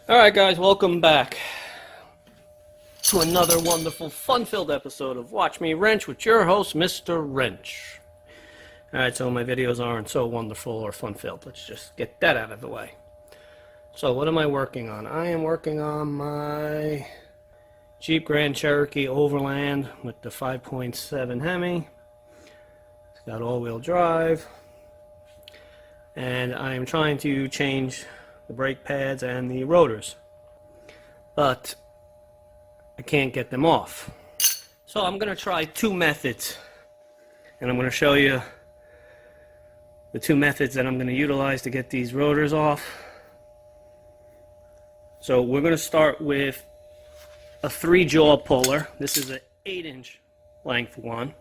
Alright guys, welcome back to another wonderful fun-filled episode of Watch Me Wrench with your host, Mr. Wrench. Alright, so my videos aren't so wonderful or fun-filled. Let's just get that out of the way. So what am I working on? I am working on my Jeep Grand Cherokee Overland with the 5.7 Hemi. It's got all-wheel drive. And I am trying to change the brake pads and the rotors, but I can't get them off. So I'm going to try two methods, and I'm going to show you the two methods that I'm going to utilize to get these rotors off. So we're going to start with a 3-jaw puller. This is an 8-inch length one,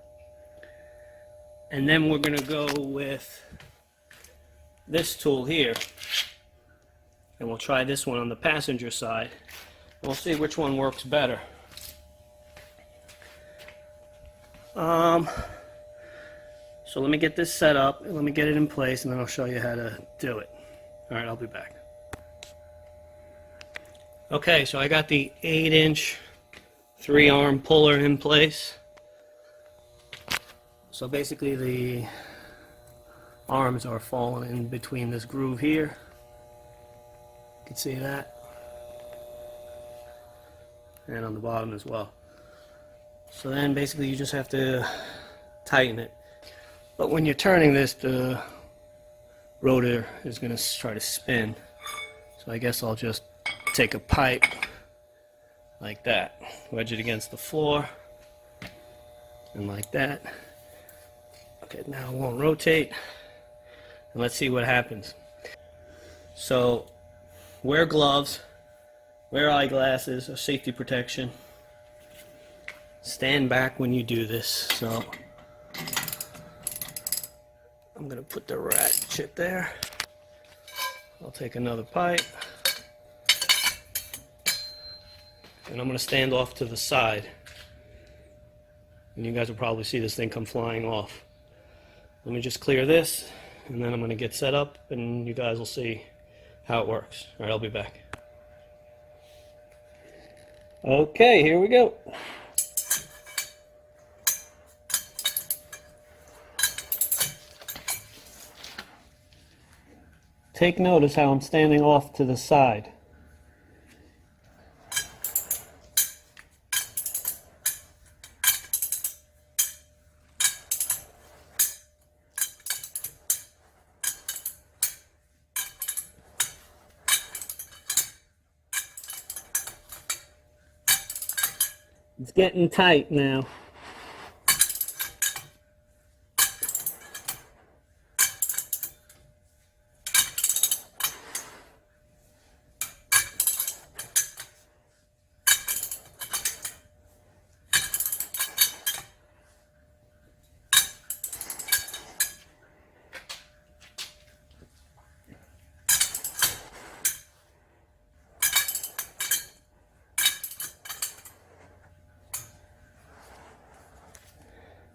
and then we're going to go with this tool here. And we'll try this one on the passenger side. We'll see which one works better. So let me get this set up, and let me get it in place, and then I'll show you how to do it. Alright, I'll be back. Okay, so I got the 8-inch 3-arm puller in place. So basically the arms are falling in between this groove here. You can see that, and on the bottom as well. So then basically you just have to tighten it. But when you're turning this, the rotor is going to try to spin. So I guess I'll just take a pipe like that, wedge it against the floor, and like that. Okay, now it won't rotate. And let's see what happens. So wear gloves, wear eyeglasses or safety protection. Stand back when you do this. So I'm going to put the ratchet there. I'll take another pipe. And I'm going to stand off to the side. And you guys will probably see this thing come flying off. Let me just clear this, and then I'm going to get set up, and you guys will see how it works. Alright, I'll be back. Okay, here we go. Take notice how I'm standing off to the side. It's getting tight now.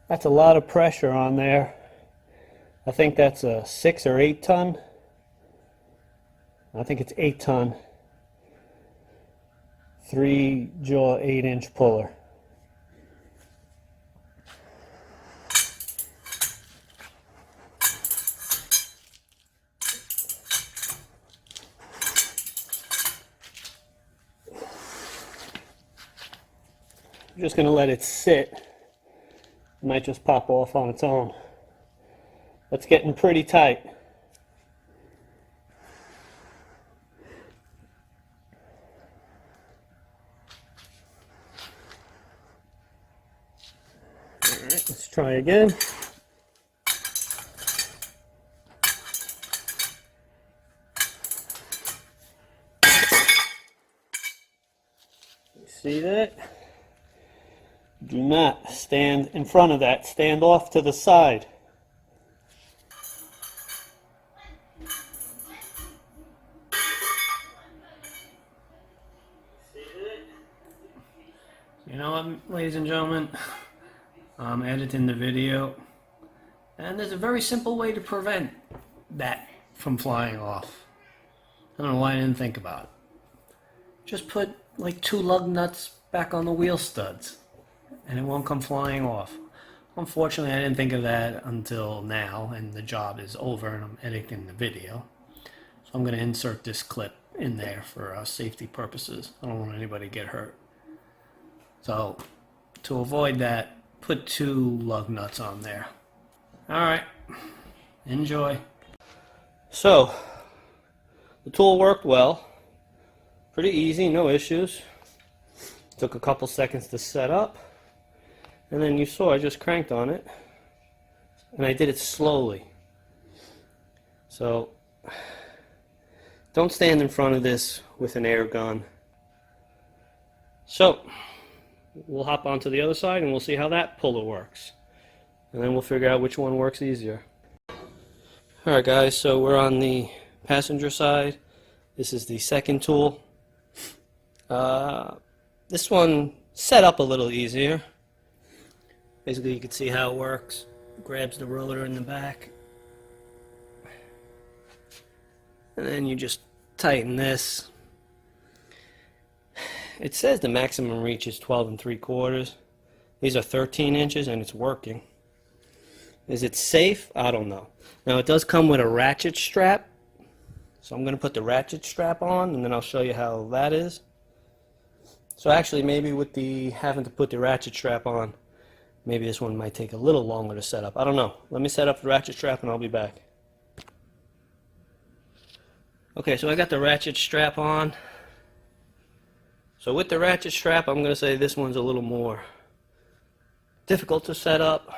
That's a lot of pressure on there. I think that's a 6 or 8 ton. I think it's 8 ton. 3-jaw 8-inch puller. I'm just going to let it sit. It might just pop off on its own. That's getting pretty tight. Alright, let's try again. You see that? Do not stand in front of that. Stand off to the side. You know what, ladies and gentlemen? I'm editing the video, and there's a very simple way to prevent that from flying off. I don't know why I didn't think about it. just put like 2 lug nuts back on the wheel studs and it won't come flying off. Unfortunately, I didn't think of that until now, and the job is over and I'm editing the video. So I'm going to insert this clip in there for safety purposes. I don't want anybody to get hurt. So to avoid that, put 2 lug nuts on there. Alright, enjoy. So, the tool worked well. Pretty easy, no issues. Took a couple seconds to set up. And then you saw I just cranked on it. And I did it slowly. So, don't stand in front of this with an air gun. So, we'll hop onto the other side and we'll see how that puller works. And then we'll figure out which one works easier. Alright guys, so we're on the passenger side. This is the second tool. This one set up a little easier. Basically you can see how it works. It grabs the rotor in the back. And then you just tighten this. It says the maximum reach is 12 3/4. These are 13 inches and it's working. Is it safe? I don't know. Now it does come with a ratchet strap. So I'm going to put the ratchet strap on and then I'll show you how that is. So actually maybe with the having to put the ratchet strap on, maybe this one might take a little longer to set up. I don't know. Let me set up the ratchet strap and I'll be back. Okay, so I got the ratchet strap on. So with the ratchet strap, I'm going to say this one's a little more difficult to set up.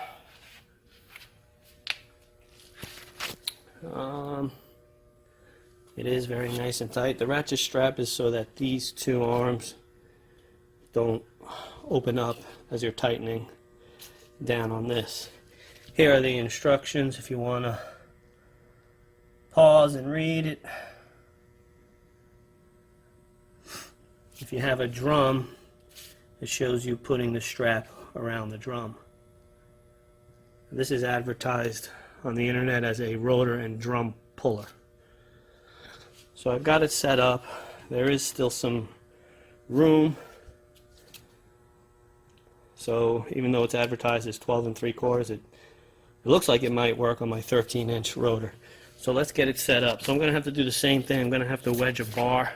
It is very nice and tight. The ratchet strap is so that these 2 arms don't open up as you're tightening down on this. Here are the instructions if you want to pause and read it. If you have a drum, it shows you putting the strap around the drum. This is advertised on the internet as a rotor and drum puller. So I've got it set up. There is still some room. So even though it's advertised as 12 3/4, it looks like it might work on my 13-inch rotor. So let's get it set up. So I'm going to have to do the same thing. I'm going to have to wedge a bar.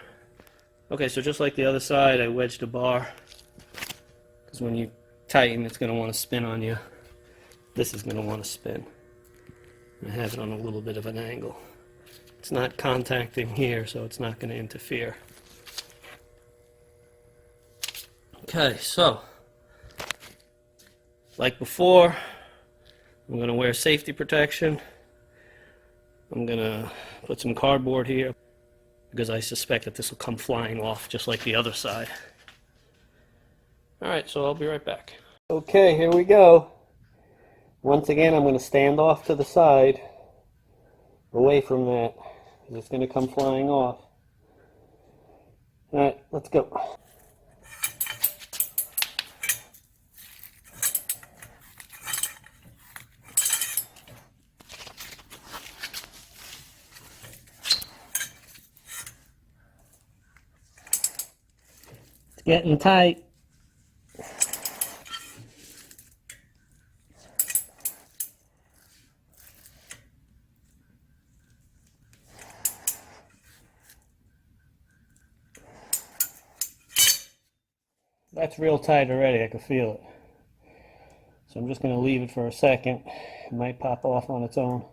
Okay, so just like the other side, I wedged a bar. Because when you tighten, it's going to want to spin on you. This is going to want to spin. I have it on a little bit of an angle. It's not contacting here, so it's not going to interfere. Okay, so like before, I'm going to wear safety protection. I'm going to put some cardboard here because I suspect that this will come flying off just like the other side. Alright, so I'll be right back. Okay, here we go. Once again, I'm going to stand off to the side, away from that, because it's going to come flying off. Alright, let's go. It's getting tight. That's real tight already, I can feel it. So I'm just going to leave it for a second. It might pop off on its own.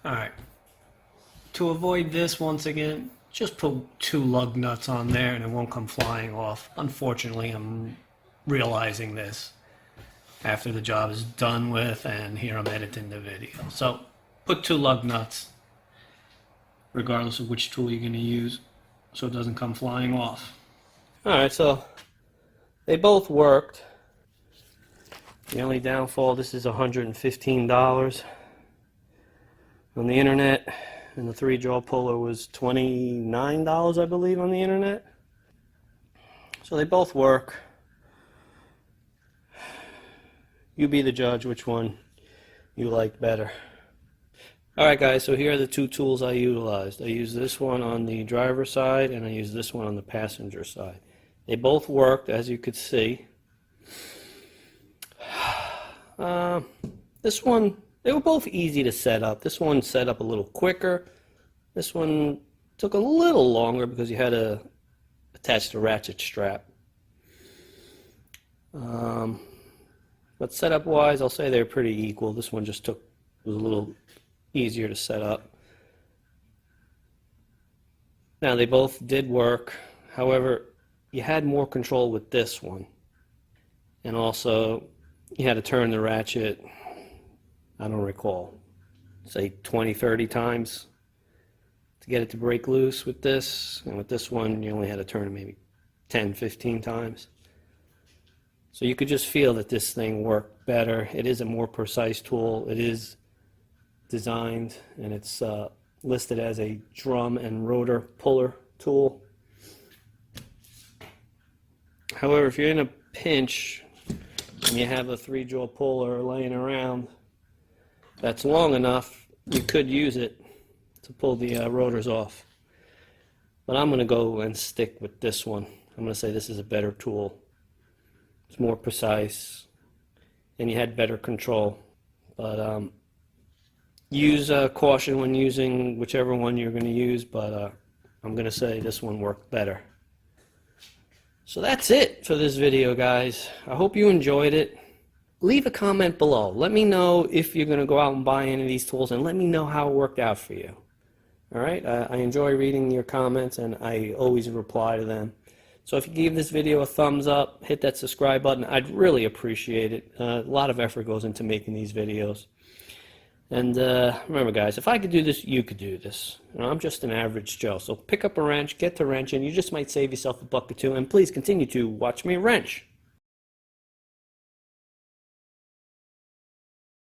Alright, to avoid this, once again, just put 2 lug nuts on there and it won't come flying off. Unfortunately, I'm realizing this after the job is done with and here I'm editing the video. So put 2 lug nuts regardless of which tool you're going to use so it doesn't come flying off. Alright, so they both worked. The only downfall, this is $115 on the internet, and the 3-jaw puller was $29, I believe, on the internet. So they both work. You be the judge which one you like better. Alright guys, so here are the 2 tools I utilized. I used this one on the driver's side and I used this one on the passenger side. They both worked, as you could see. This one, they were both easy to set up. This one set up a little quicker. This one took a little longer because you had to attach the ratchet strap. But setup wise, I'll say they're pretty equal. This one just was a little easier to set up. Now they both did work. However, you had more control with this one. And also, you had to turn the ratchet, I don't recall, say 20, 30 times to get it to break loose with this. And with this one, you only had to turn it maybe 10, 15 times. So you could just feel that this thing worked better. It is a more precise tool. It is designed and it's listed as a drum and rotor puller tool. However, if you're in a pinch and you have a 3-jaw puller laying around that's long enough, you could use it to pull the rotors off. But I'm going to go and stick with this one. I'm going to say this is a better tool. It's more precise and you had better control. But use caution when using whichever one you're going to use, but I'm going to say this one worked better. So that's it for this video, guys. I hope you enjoyed it. Leave a comment below. Let me know if you're going to go out and buy any of these tools, and let me know how it worked out for you. Alright, I enjoy reading your comments and I always reply to them. So if you give this video a thumbs up, hit that subscribe button, I'd really appreciate it. A lot of effort goes into making these videos. And remember guys, if I could do this, you could do this. You know, I'm just an average Joe. So pick up a wrench, get to wrenching. You just might save yourself a buck or two. And please continue to watch me wrench.